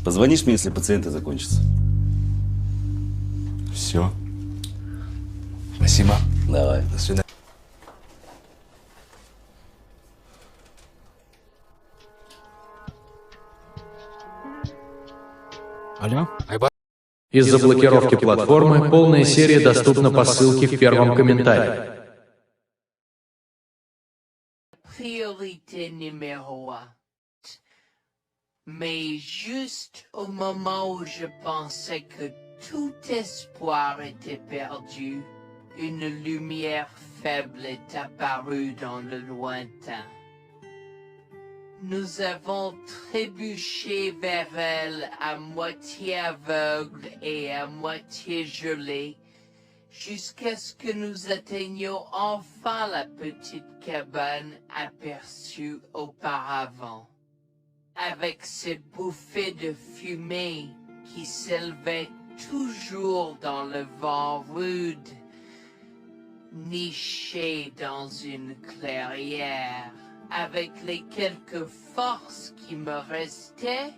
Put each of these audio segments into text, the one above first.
Позвонишь мне, если пациенты закончатся. Все. Спасибо. Давай. До свидания. Алло? Из-за блокировки платформы полная серия доступна по ссылке в первом комментарии. Priorité numéro un. Mais juste au moment où je pensais que tout espoir était perdu, une lumière faible est apparue dans le lointain. Nous avons trébuché vers elle à moitié aveugle et à moitié gelé, jusqu'à ce que nous atteignions enfin la petite cabane aperçue auparavant. Avec ces bouffées de fumée qui s'élevaient toujours dans le vent rude, nichées dans une clairière, avec les quelques forces qui me restaient,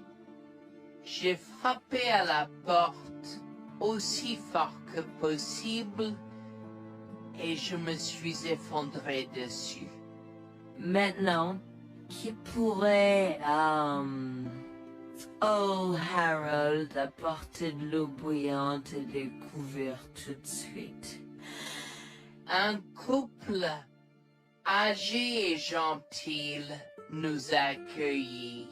j'ai frappé à la porte aussi fort que possible et je me suis effondré dessus. Maintenant, qui pourrait, oh Harold, apporter de l'eau bouillante et des couverts tout de suite? Un couple âgé et gentil nous a accueillis.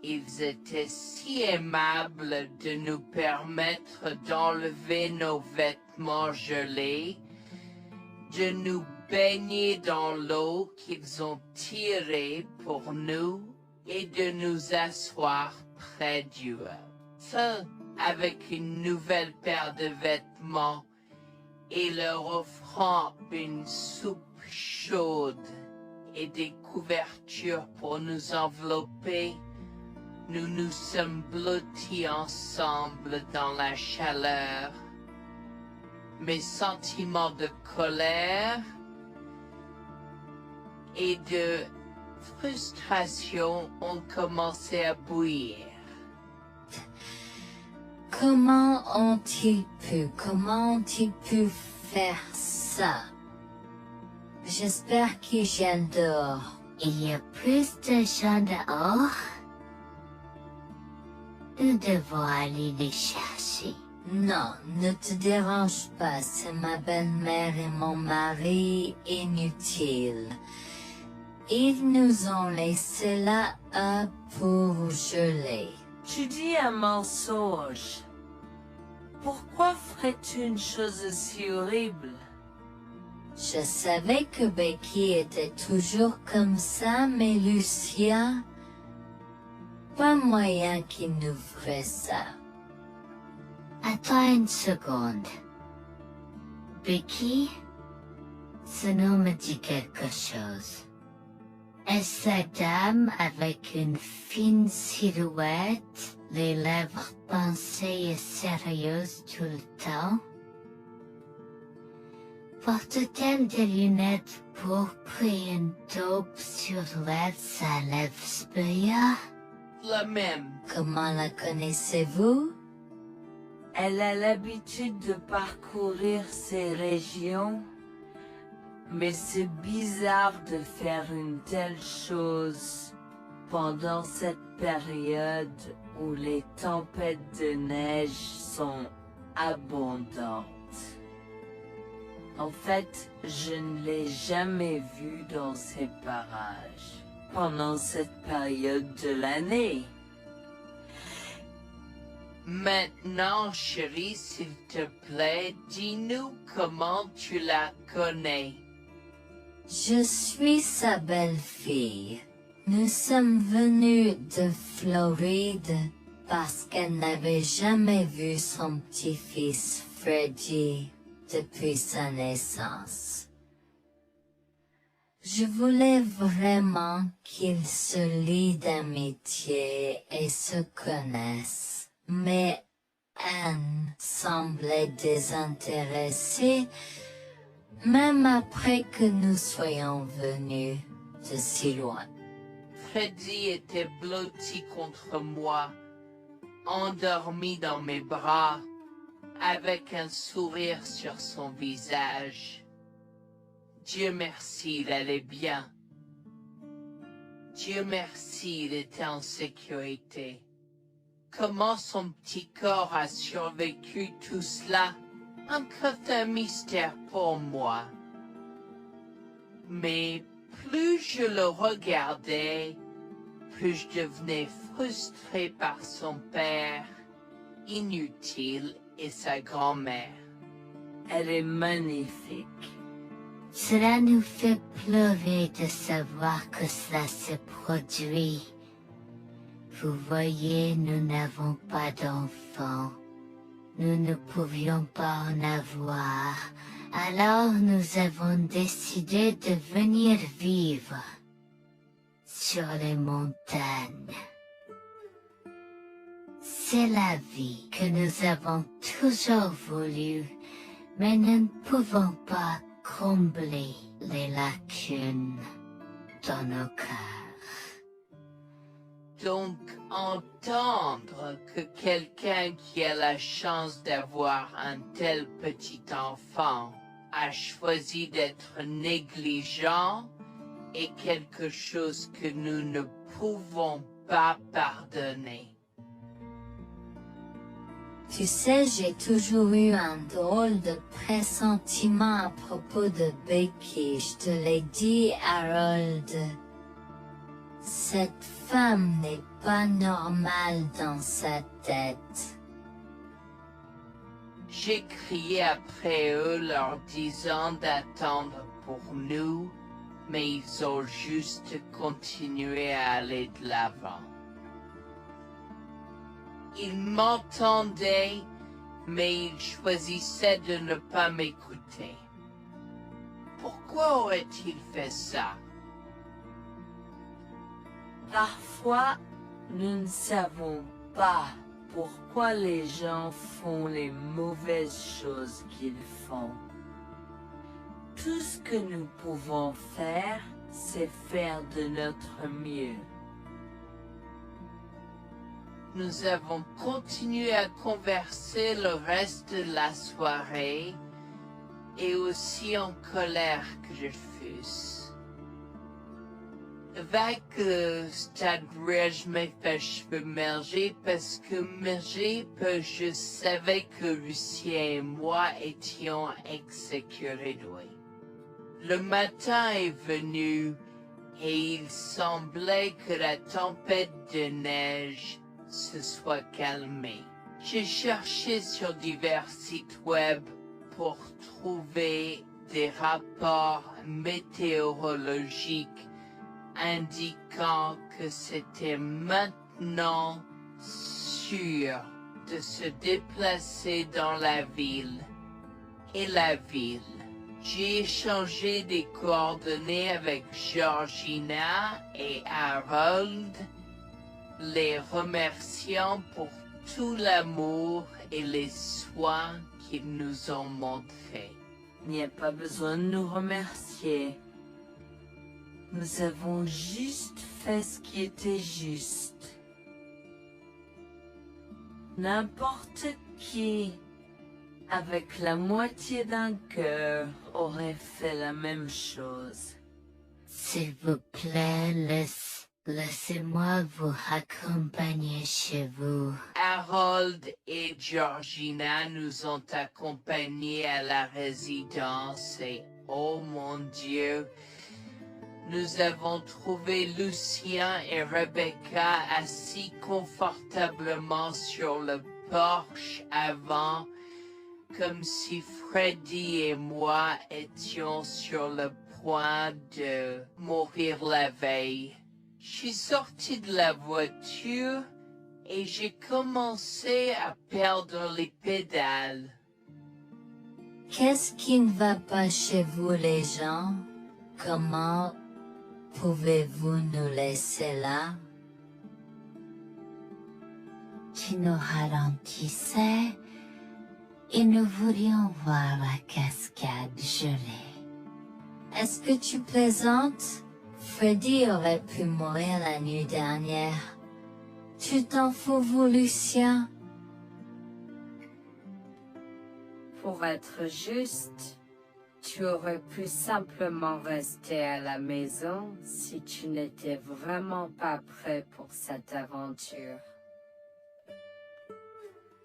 Ils étaient si aimables de nous permettre d'enlever nos vêtements gelés, de nous baigner dans l'eau qu'ils ont tirée pour nous et de nous asseoir près du feu avec une nouvelle paire de vêtements et leur offrant une soupe chaude et des couvertures pour nous envelopper. Nous nous sommes blottis ensemble dans la chaleur. Mes sentiments de colère et de frustration ont commencé à bouillir. Comment ont-ils pu faire ça? J'espère qu'ils viennent dehors. Il y a plus de gens dehors? Nous devons aller les chercher. Non, ne te dérange pas, c'est ma belle-mère et mon mari inutiles. Ils nous ont laissé là pour geler. Tu dis un mensonge. Pourquoi ferais-tu une chose aussi horrible? Je savais que Becky était toujours comme ça, mais Lucia, pas moyen qu'il nous ferait ça. Attends une seconde. Becky, ce nom me dit quelque chose. Est-ce la dame avec une fine silhouette, les lèvres pincées et sérieuses tout le temps? Porte-t-elle des lunettes pourpres et une taupe sur l'aide sa lèvre spéa? La même. Comment la connaissez-vous? Elle a l'habitude de parcourir ces régions, mais c'est bizarre de faire une telle chose pendant cette période où les tempêtes de neige sont abondantes. En fait, je ne l'ai jamais vue dans ces parages pendant cette période de l'année. Maintenant, chérie, s'il te plaît, dis-nous comment tu la connais. Je suis sa belle-fille. Nous sommes venus de Floride parce qu'elle n'avait jamais vu son petit-fils Freddy depuis sa naissance. Je voulais vraiment qu'ils se lient d'amitié et se connaissent, mais Anne semblait désintéressée, même après que nous soyons venus de si loin. Freddy était blotti contre moi, endormi dans mes bras, avec un sourire sur son visage. Dieu merci, il allait bien. Dieu merci, il était en sécurité. Comment son petit corps a survécu tout cela? Encore un mystère pour moi. Mais plus je le regardais, plus je devenais frustré par son père, inutile, et sa grand-mère. Elle est magnifique. Cela nous fait pleurer de savoir que cela se produit. Vous voyez, nous n'avons pas d'enfants. Nous ne pouvions pas en avoir. Alors nous avons décidé de venir vivre sur les montagnes. C'est la vie que nous avons toujours voulu, mais nous ne pouvons pas combler les lacunes dans nos cœurs. Donc, entendre que quelqu'un qui a la chance d'avoir un tel petit enfant a choisi d'être négligent est quelque chose que nous ne pouvons pas pardonner. Tu sais, j'ai toujours eu un drôle de pressentiment à propos de Becky, je te l'ai dit, Harold. Cette femme n'est pas normale dans sa tête. J'ai crié après eux leur disant d'attendre pour nous, mais ils ont juste continué à aller de l'avant. Ils m'entendaient, mais ils choisissaient de ne pas m'écouter. Pourquoi aurait-il fait ça? Parfois, nous ne savons pas pourquoi les gens font les mauvaises choses qu'ils font. Tout ce que nous pouvons faire, c'est faire de notre mieux. Nous avons continué à converser le reste de la soirée, et aussi en colère que je fusse. Avec le stade où je me fais cheveux merger parce que je savais que Lucien et moi étions exécutés. Le matin est venu et il semblait que la tempête de neige se soit calmée. J'ai cherché sur divers sites web pour trouver des rapports météorologiques indiquant que c'était maintenant sûr de se déplacer dans la ville. Et la ville. J'ai échangé des coordonnées avec Georgina et Harold, les remerciant pour tout l'amour et les soins qu'ils nous ont montrés. Il n'y a pas besoin de nous remercier. Nous avons juste fait ce qui était juste. N'importe qui, avec la moitié d'un cœur, aurait fait la même chose. S'il vous plaît, laissez-moi vous accompagner chez vous. Harold et Georgina nous ont accompagnés à la résidence et, oh mon Dieu, nous avons trouvé Lucien et Rebecca assis confortablement sur le porche avant, comme si Freddy et moi étions sur le point de mourir la veille. Je suis sorti de la voiture et j'ai commencé à perdre les pédales. Qu'est-ce qui ne va pas chez vous, les gens? Comment pouvez-vous nous laisser là? Tu nous ralentissais et nous voulions voir la cascade gelée. Est-ce que tu plaisantes? Freddy aurait pu mourir la nuit dernière. Tu t'en fous, vous, Lucien? Pour être juste, tu aurais pu simplement rester à la maison si tu n'étais vraiment pas prêt pour cette aventure.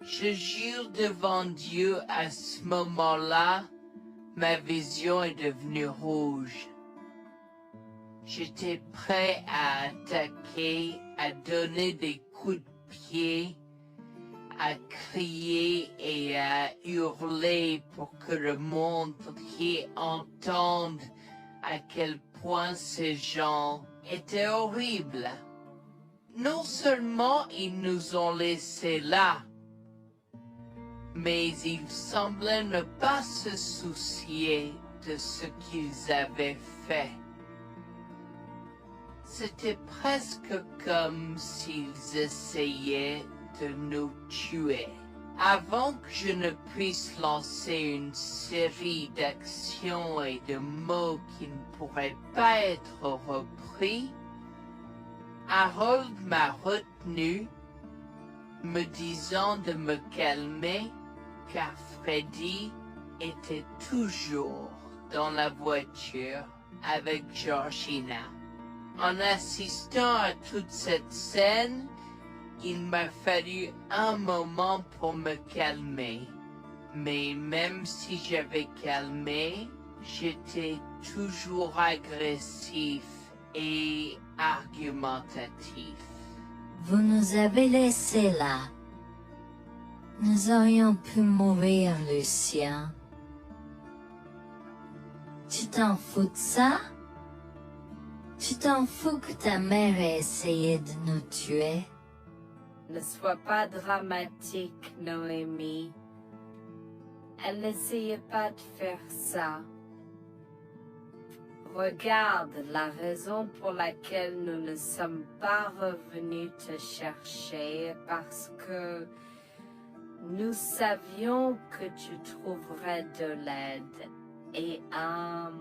Je jure devant Dieu, à ce moment-là, ma vision est devenue rouge. J'étais prêt à attaquer, à donner des coups de pied, à crier et à hurler pour que le monde entier entende à quel point ces gens étaient horribles. Non seulement ils nous ont laissés là, mais ils semblaient ne pas se soucier de ce qu'ils avaient fait. C'était presque comme s'ils essayaient de nous tuer. Avant que je ne puisse lancer une série d'actions et de mots qui ne pourraient pas être repris, Harold m'a retenu, me disant de me calmer, car Freddy était toujours dans la voiture avec Georgina. En assistant à toute cette scène, il m'a fallu un moment pour me calmer. Mais même si j'avais calmé, j'étais toujours agressif et argumentatif. Vous nous avez laissés là. Nous aurions pu mourir, Lucien. Tu t'en fous de ça? Tu t'en fous que ta mère ait essayé de nous tuer? Ne sois pas dramatique, Noémie. Elle n'essayait pas de faire ça. Regarde, la raison pour laquelle nous ne sommes pas revenus te chercher est parce que nous savions que tu trouverais de l'aide et un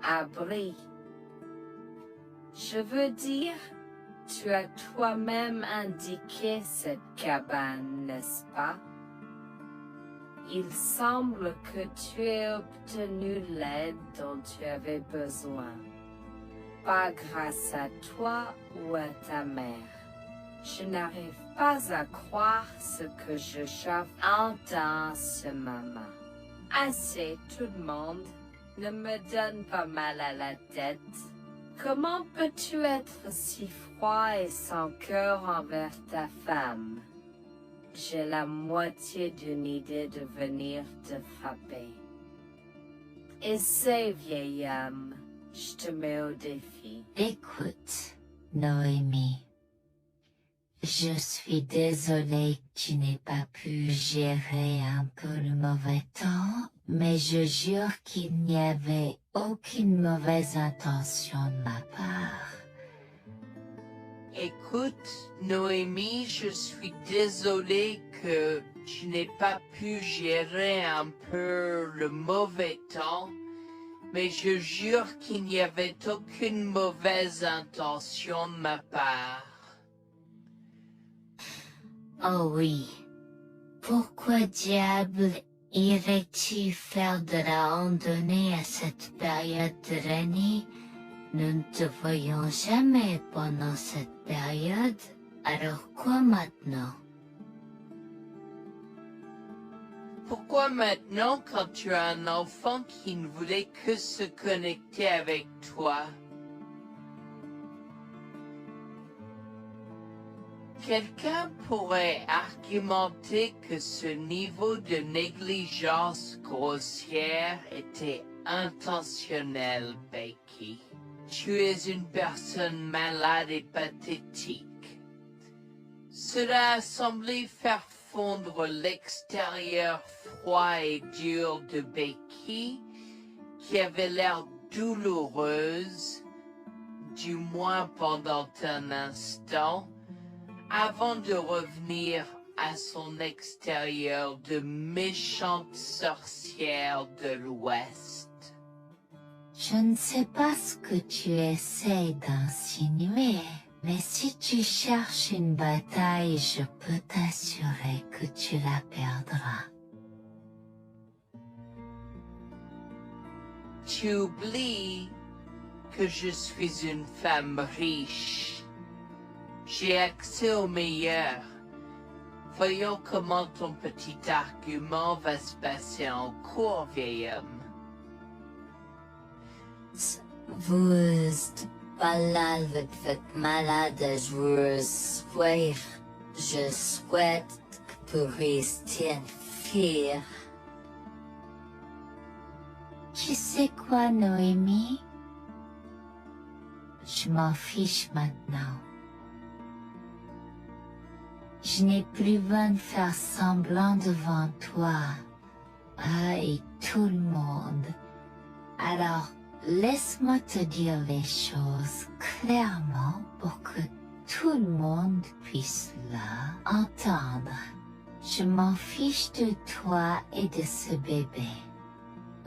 abri. Je veux dire, tu as toi-même indiqué cette cabane, n'est-ce pas? Il semble que tu aies obtenu l'aide dont tu avais besoin. Pas grâce à toi ou à ta mère. Je n'arrive pas à croire ce que j'entends en ce moment. Assez, tout le monde. Ne me donne pas mal à la tête. Comment peux-tu être si froid et sans cœur envers ta femme? J'ai la moitié d'une idée de venir te frapper. Essaie, vieil homme. Je te mets au défi. Écoute, Noémie. Je suis désolée que tu n'aies pas pu gérer un peu le mauvais temps, mais je jure qu'il n'y avait aucune mauvaise intention de ma part. Écoute, Noémie, je suis désolée que tu n'aies pas pu gérer un peu le mauvais temps, mais je jure qu'il n'y avait aucune mauvaise intention de ma part. Oh oui. Pourquoi diable irais-tu faire de la randonnée à cette période de l'année? Nous ne te voyons jamais pendant cette période, alors quoi maintenant? Pourquoi maintenant quand tu as un enfant qui ne voulait que se connecter avec toi? Quelqu'un pourrait argumenter que ce niveau de négligence grossière était intentionnel, Becky. Tu es une personne malade et pathétique. Cela a semblé faire fondre l'extérieur froid et dur de Becky, qui avait l'air douloureuse, du moins pendant un instant, avant de revenir à son extérieur de méchante sorcière de l'Ouest. Je ne sais pas ce que tu essaies d'insinuer, Mais si tu cherches une bataille, je peux t'assurer que tu la perdras. Tu oublies que je suis une femme riche. J'ai accès au meilleur. Voyons comment ton petit argument va se passer en cours, vieil homme. Vous balade avec votre malade joueuse sourire. Je souhaite que vous restiez une fille. Tu sais quoi, Noémie? Je m'en fiche maintenant. Je n'ai plus besoin de faire semblant devant toi. Et tout le monde. Alors, laisse-moi te dire les choses clairement pour que tout le monde puisse entendre. Je m'en fiche de toi et de ce bébé.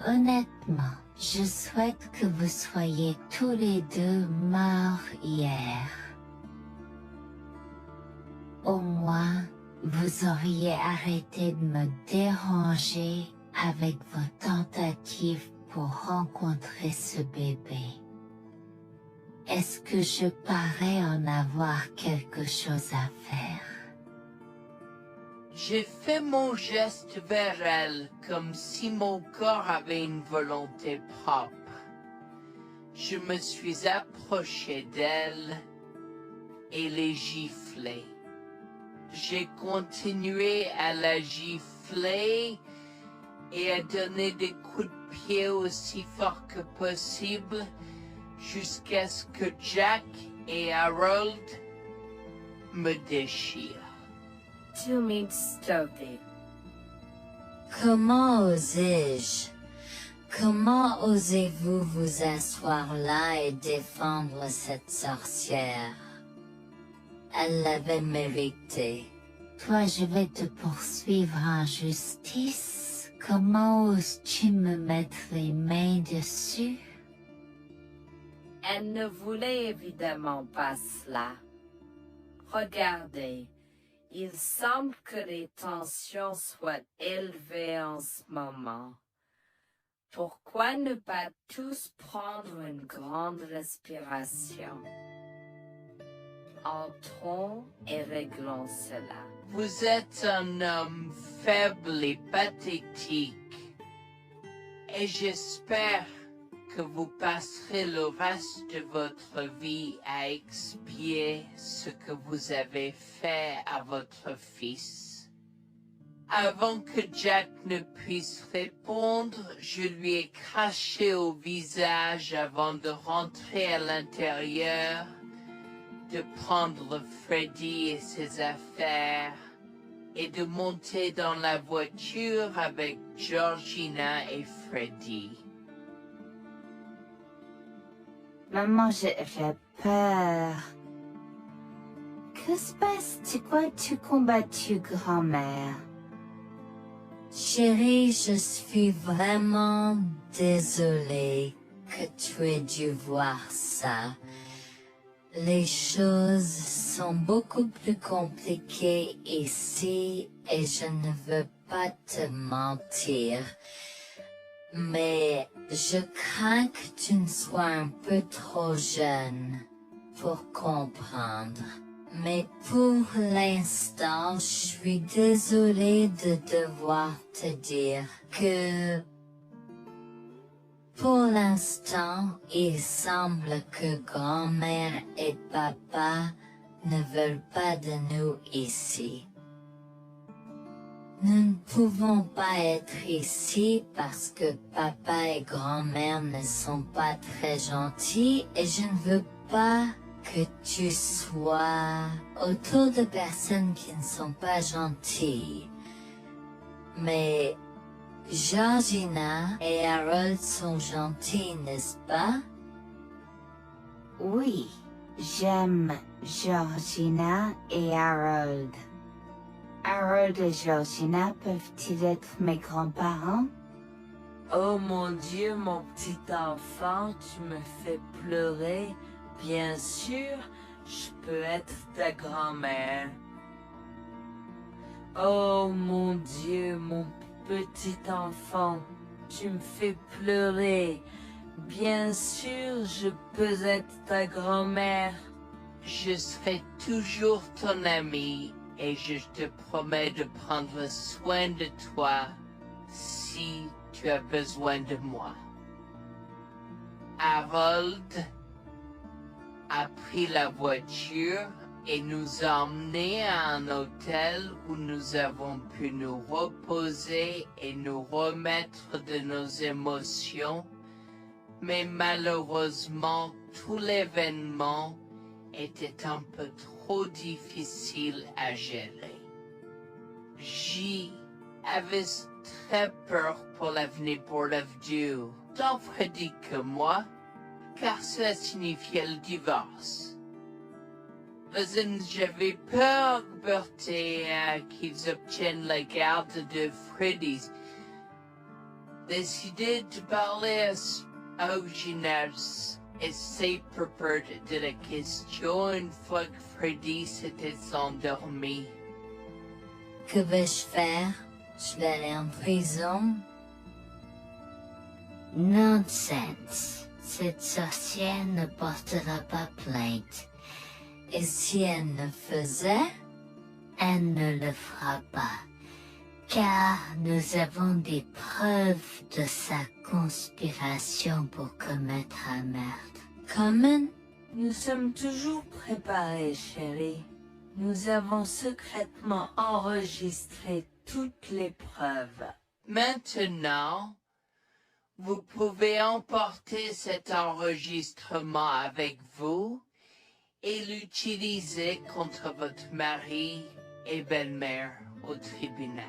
Honnêtement, je souhaite que vous soyez tous les deux morts hier. Au moins, vous auriez arrêté de me déranger avec vos tentatives pour rencontrer ce bébé. Est-ce que je parais en avoir quelque chose à faire? J'ai fait mon geste vers elle comme si mon corps avait une volonté propre. Je me suis approché d'elle et l'ai giflée. J'ai continué à la gifler et à donner des coups de pied aussi fort que possible jusqu'à ce que Jack et Harold me déchirent. Tu m'insultes. Comment osais-je? Comment osez-vous vous asseoir là et défendre cette sorcière? Elle l'avait mérité. Toi, je vais te poursuivre en justice. Comment oses-tu me mettre les mains dessus? Elle ne voulait évidemment pas cela. Regardez, il semble que les tensions soient élevées en ce moment. Pourquoi ne pas tous prendre une grande respiration? Entrons et réglons cela. Vous êtes un homme faible et pathétique, et j'espère que vous passerez le reste de votre vie à expier ce que vous avez fait à votre fils. Avant que Jack ne puisse répondre, je lui ai craché au visage avant de rentrer à l'intérieur, de prendre Freddy et ses affaires, et de monter dans la voiture avec Georgina et Freddy. Maman, j'ai peur. Que se passe? Quoi tu combattu, grand-mère? Chérie, je suis vraiment désolée que tu aies dû voir ça. Les choses sont beaucoup plus compliquées ici et je ne veux pas te mentir. Mais je crains que tu ne sois un peu trop jeune pour comprendre. Mais pour l'instant, je suis désolée de devoir te dire que pour l'instant, il semble que grand-mère et papa ne veulent pas de nous ici. Nous ne pouvons pas être ici parce que papa et grand-mère ne sont pas très gentils et je ne veux pas que tu sois autour de personnes qui ne sont pas gentilles. Mais Georgina et Harold sont gentils, n'est-ce pas? Oui, j'aime Georgina et Harold. Harold et Georgina peuvent-ils être mes grands-parents? Oh mon Dieu, mon petit enfant, tu me fais pleurer. Bien sûr, je peux être ta grand-mère? Oh mon Dieu, mon petit enfant, tu me fais pleurer. Bien sûr, je peux être ta grand-mère. Je serai toujours ton ami et je te promets de prendre soin de toi si tu as besoin de moi. Harold a pris la voiture et nous a emmenés à un hôtel où nous avons pu nous reposer et nous remettre de nos émotions, mais malheureusement tout l'événement était un peu trop difficile à gérer. J'y avais très peur pour l'avenir pour Dieu, tant Freddy que moi, car cela signifiait le divorce. Mais j'avais peur, Bertie, qu'ils obtiennent la garde de Freddy. Décidé de parler au Giners et c'est peur de la question une fois que Freddy s'était endormi. Que vais-je faire? Je vais aller en prison? Nonsense. Cette sorcière ne portera pas plainte. Et si elle ne faisait, elle ne le fera pas. Car nous avons des preuves de sa conspiration pour commettre un meurtre. Comment? Nous sommes toujours préparés, chérie. Nous avons secrètement enregistré toutes les preuves. Maintenant, vous pouvez emporter cet enregistrement avec vous et l'utiliser contre votre mari et belle-mère au tribunal.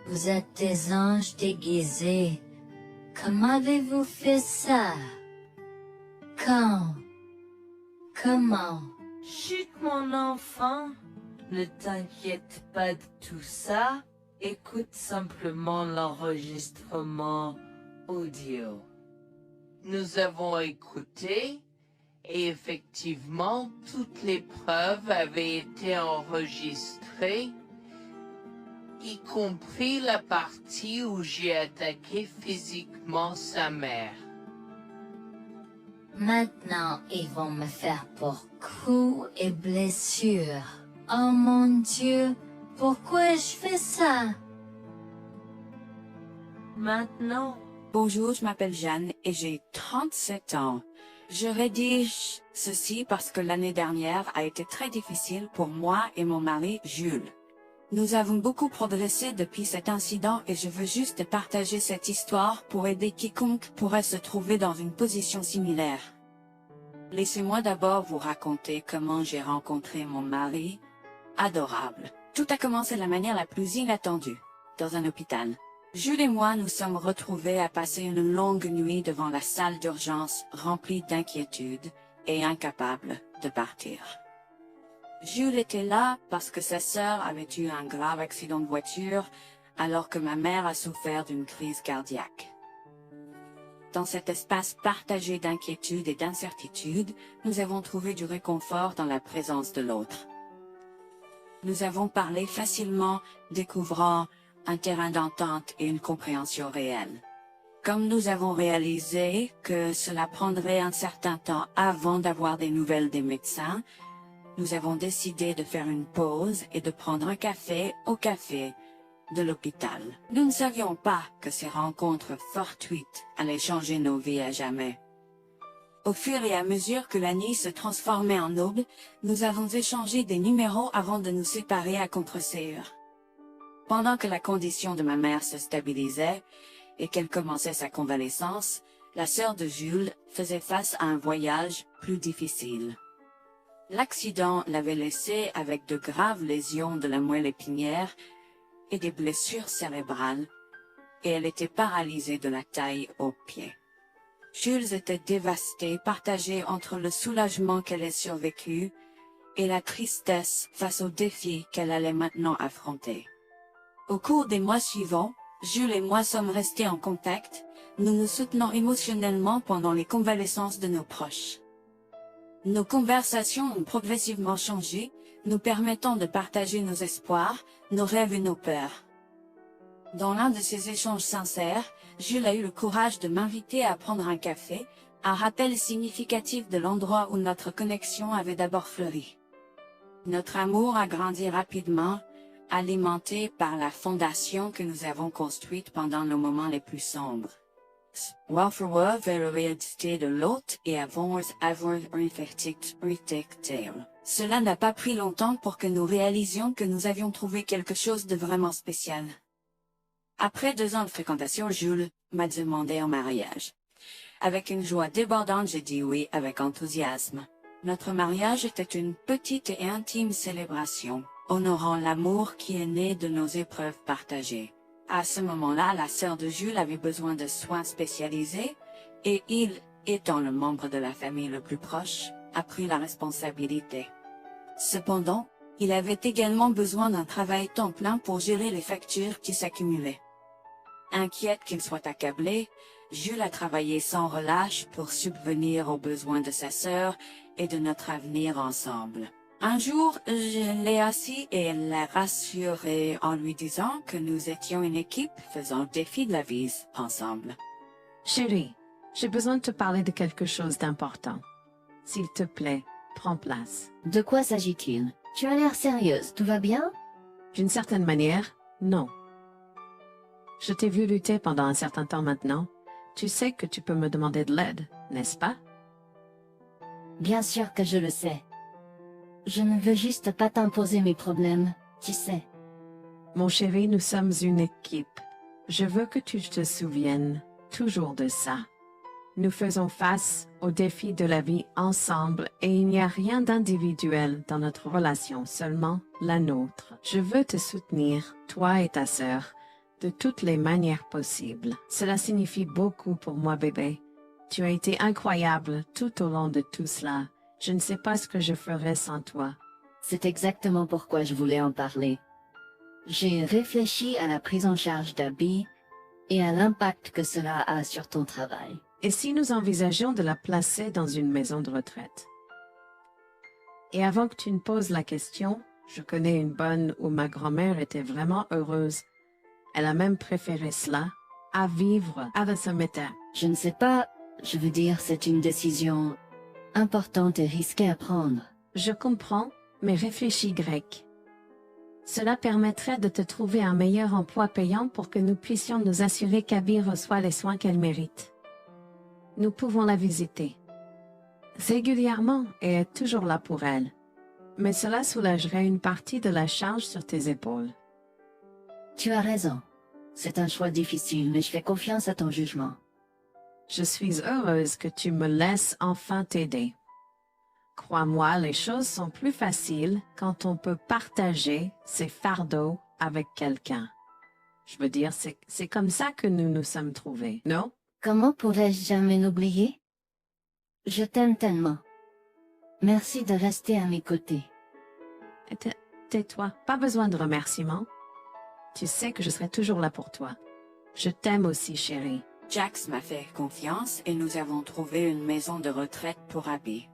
Vous êtes des anges déguisés. Comment avez-vous fait ça? Quand? Comment? Chut, mon enfant, ne t'inquiète pas de tout ça. Écoute simplement l'enregistrement audio. Nous avons écouté et effectivement toutes les preuves avaient été enregistrées, y compris la partie où j'ai attaqué physiquement sa mère. Maintenant, ils vont me faire pour coups et blessures. Oh mon Dieu, pourquoi je fais ça? Maintenant, Bonjour, je m'appelle Jeanne et j'ai 37 ans. Je rédige ceci parce que l'année dernière a été très difficile pour moi et mon mari Jules. Nous avons beaucoup progressé depuis cet incident et je veux juste partager cette histoire pour aider quiconque pourrait se trouver dans une position similaire. Laissez-moi d'abord vous raconter comment j'ai rencontré mon mari, adorable. Tout a commencé de la manière la plus inattendue, dans un hôpital. Jules et moi nous sommes retrouvés à passer une longue nuit devant la salle d'urgence remplie d'inquiétude et incapables de partir. Jules était là parce que sa sœur avait eu un grave accident de voiture alors que ma mère a souffert d'une crise cardiaque. Dans cet espace partagé d'inquiétude et d'incertitude, nous avons trouvé du réconfort dans la présence de l'autre. Nous avons parlé facilement, découvrant un terrain d'entente et une compréhension réelle. Comme nous avons réalisé que cela prendrait un certain temps avant d'avoir des nouvelles des médecins, nous avons décidé de faire une pause et de prendre un café au café de l'hôpital. Nous ne savions pas que ces rencontres fortuites allaient changer nos vies à jamais. Au fur et à mesure que la nuit se transformait en aube, nous avons échangé des numéros avant de nous séparer à contre-séance. Pendant que la condition de ma mère se stabilisait et qu'elle commençait sa convalescence, la sœur de Jules faisait face à un voyage plus difficile. L'accident l'avait laissée avec de graves lésions de la moelle épinière et des blessures cérébrales, et elle était paralysée de la taille aux pieds. Jules était dévasté, partagé entre le soulagement qu'elle ait survécu et la tristesse face aux défis qu'elle allait maintenant affronter. Au cours des mois suivants, Jules et moi sommes restés en contact, nous nous soutenons émotionnellement pendant les convalescences de nos proches. Nos conversations ont progressivement changé, nous permettant de partager nos espoirs, nos rêves et nos peurs. Dans l'un de ces échanges sincères, Jules a eu le courage de m'inviter à prendre un café, un rappel significatif de l'endroit où notre connexion avait d'abord fleuri. Notre amour a grandi rapidement, alimenté par la fondation que nous avons construite pendant nos moments les plus sombres. Welfare vers la réalité de l'autre et avons avoir tale. Cela n'a pas pris longtemps pour que nous réalisions que nous avions trouvé quelque chose de vraiment spécial. Après 2 ans de fréquentation, Jules m'a demandé en mariage. Avec une joie débordante, j'ai dit oui avec enthousiasme. Notre mariage était une petite et intime célébration, honorant l'amour qui est né de nos épreuves partagées. À ce moment-là, la sœur de Jules avait besoin de soins spécialisés, et il, étant le membre de la famille le plus proche, a pris la responsabilité. Cependant, il avait également besoin d'un travail temps plein pour gérer les factures qui s'accumulaient. Inquiète qu'il soit accablé, Jules a travaillé sans relâche pour subvenir aux besoins de sa sœur et de notre avenir ensemble. Un jour, je l'ai assis et l'ai rassuré en lui disant que nous étions une équipe faisant le défi de la vie ensemble. Chérie, j'ai besoin de te parler de quelque chose d'important. S'il te plaît, prends place. De quoi s'agit-il? Tu as l'air sérieuse, tout va bien? D'une certaine manière, non. Je t'ai vu lutter pendant un certain temps maintenant. Tu sais que tu peux me demander de l'aide, n'est-ce pas? Bien sûr que je le sais. Je ne veux juste pas t'imposer mes problèmes, tu sais. Mon chéri, nous sommes une équipe. Je veux que tu te souviennes toujours de ça. Nous faisons face aux défis de la vie ensemble et il n'y a rien d'individuel dans notre relation, seulement la nôtre. Je veux te soutenir, toi et ta sœur, de toutes les manières possibles. Cela signifie beaucoup pour moi, bébé. Tu as été incroyable tout au long de tout cela. Je ne sais pas ce que je ferais sans toi. C'est exactement pourquoi je voulais en parler. J'ai réfléchi à la prise en charge d'Abby et à l'impact que cela a sur ton travail. Et si nous envisageons de la placer dans une maison de retraite? Et avant que tu ne poses la question, je connais une bonne où ma grand-mère était vraiment heureuse. Elle a même préféré cela à vivre à Someta. Je ne sais pas, je veux dire, c'est une décision importante et risquée à prendre. Je comprends, mais réfléchis grec. Cela permettrait de te trouver un meilleur emploi payant pour que nous puissions nous assurer qu'Abby reçoit les soins qu'elle mérite. Nous pouvons la visiter régulièrement et être toujours là pour elle. Mais cela soulagerait une partie de la charge sur tes épaules. Tu as raison. C'est un choix difficile, mais je fais confiance à ton jugement. Je suis heureuse que tu me laisses enfin t'aider. Crois-moi, les choses sont plus faciles quand on peut partager ses fardeaux avec quelqu'un. Je veux dire, c'est comme ça que nous nous sommes trouvés, non? Comment pourrais-je jamais l'oublier? Je t'aime tellement. Merci de rester à mes côtés. Tais-toi, pas besoin de remerciements. Tu sais que je serai toujours là pour toi. Je t'aime aussi, chérie. Jax m'a fait confiance et nous avons trouvé une maison de retraite pour Abby.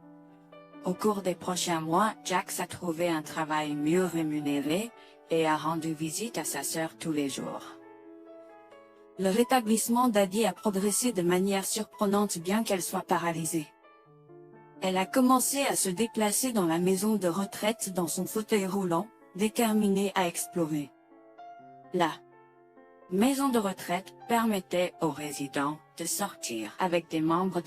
Au cours des prochains mois, Jax a trouvé un travail mieux rémunéré et a rendu visite à sa sœur tous les jours. Le rétablissement d'Abby a progressé de manière surprenante bien qu'elle soit paralysée. Elle a commencé à se déplacer dans la maison de retraite dans son fauteuil roulant, déterminée à explorer. La maison de retraite permettait aux résidents de sortir avec des membres